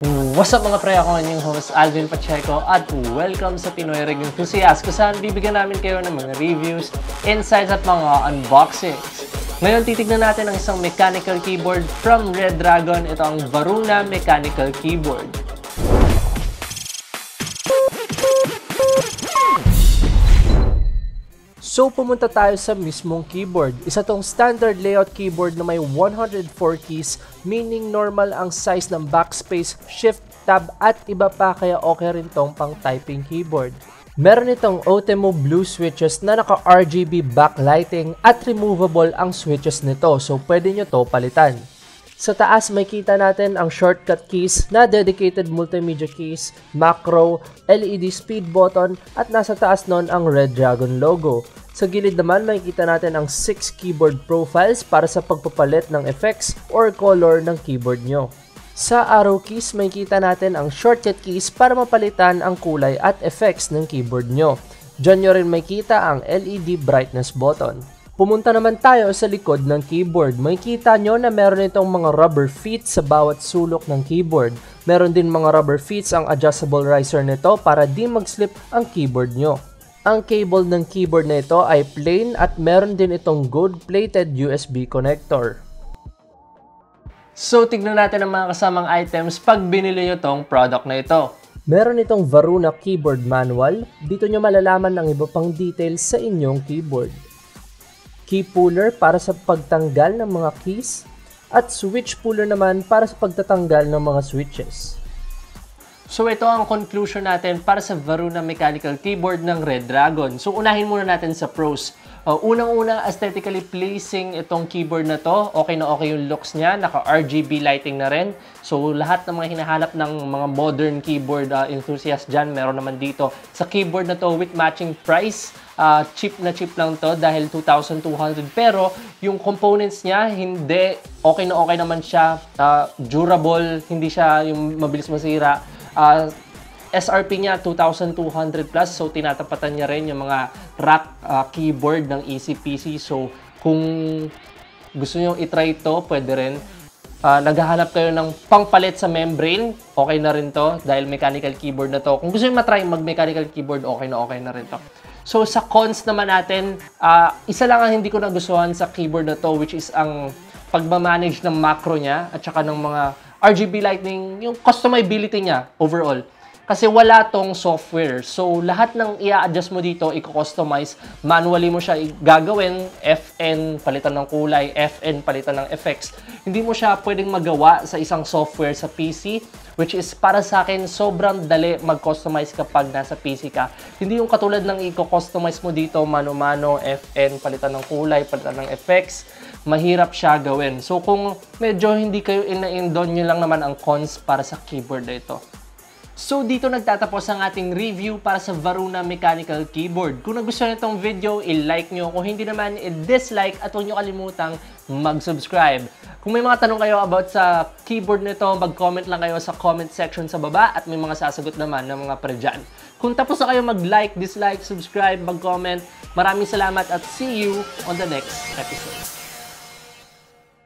What's up mga pre? Ako ang inyong host, Alvin Pacheco at welcome sa Pinoy Rig Enthusiast kung saan bibigyan namin kayo ng mga reviews, insights at mga unboxings. Ngayon titignan natin ang isang mechanical keyboard from Red Dragon. Ito ang Varuna Mechanical Keyboard. So pumunta tayo sa mismong keyboard. Isa tong standard layout keyboard na may 104 keys, meaning normal ang size ng backspace, shift, tab at iba pa, kaya okay rin tong pang typing keyboard. Meron itong OTEMO blue switches na naka RGB backlighting at removable ang switches nito, so pwede nyo to palitan. Sa taas may kita natin ang shortcut keys na dedicated multimedia keys, macro, LED speed button at nasa taas nun ang Red Dragon logo. Sa gilid naman makikita natin ang 6 keyboard profiles para sa pagpapalit ng effects or color ng keyboard nyo. Sa arrow keys makikita natin ang shortcut keys para mapalitan ang kulay at effects ng keyboard nyo. Diyan nyo rin makikita ang LED brightness button. Pumunta naman tayo sa likod ng keyboard. Makikita nyo na meron itong mga rubber feet sa bawat sulok ng keyboard. Meron din mga rubber feet ang adjustable riser nito para di mag-slip ang keyboard nyo. Ang cable ng keyboard na ito ay plain at meron din itong gold-plated USB connector. So tignan natin ang mga kasamang items pag binili nyo tong product na ito. Meron itong Varuna keyboard manual. Dito nyo malalaman ang iba pang details sa inyong keyboard. Key puller para sa pagtanggal ng mga keys at switch puller naman para sa pagtatanggal ng mga switches. So ito ang conclusion natin para sa Varuna Mechanical Keyboard ng Red Dragon. So unahin muna natin sa pros. Unang-una, aesthetically pleasing itong keyboard na to. Okay na okay yung looks niya. Naka RGB lighting na rin. So lahat ng mga hinahanap ng mga modern keyboard enthusiast dyan, meron naman dito sa keyboard na to with matching price. Cheap na cheap lang to dahil 2,200. Pero yung components niya, hindi. Okay na okay naman siya. Durable, hindi siya yung mabilis masira. SRP niya 2,200 plus, so tinatapatan niya rin yung mga rack keyboard ng easy PC. So kung gusto niyo i-try ito, pwede rin. Naghahanap kayo ng pangpalit sa membrane, okay na rin to dahil mechanical keyboard na to. Kung gusto niyo matry mag-mechanical keyboard, okay na rin to. So sa cons naman natin, isa lang ang hindi ko nagustuhan sa keyboard na to, which is ang pagmamanage ng macro niya at saka ng mga RGB lighting, yung customizability niya overall. Kasi wala tong software. So, lahat ng i-adjust mo dito, i-customize, manually mo siya gagawin, FN, palitan ng kulay, FN, palitan ng effects. Hindi mo siya pwedeng magawa sa isang software sa PC, which is para sa akin, sobrang dali mag-customize kapag nasa PC ka. Hindi yung katulad ng i-customize mo dito, mano-mano, FN, palitan ng kulay, palitan ng effects. Mahirap siya gawin. So, kung medyo hindi kayo ina-indon, nyo lang naman ang cons para sa keyboard na ito. So, dito nagtatapos ang ating review para sa Varuna Mechanical Keyboard. Kung nagustuhan nyo itong video, i-like nyo. Kung hindi naman, i-dislike at huwag nyo kalimutang mag-subscribe. Kung may mga tanong kayo about sa keyboard nito, mag-comment lang kayo sa comment section sa baba at may mga sasagot naman ng mga pre dyan. Kung tapos na kayo mag-like, dislike, subscribe, mag-comment, maraming salamat at see you on the next episode.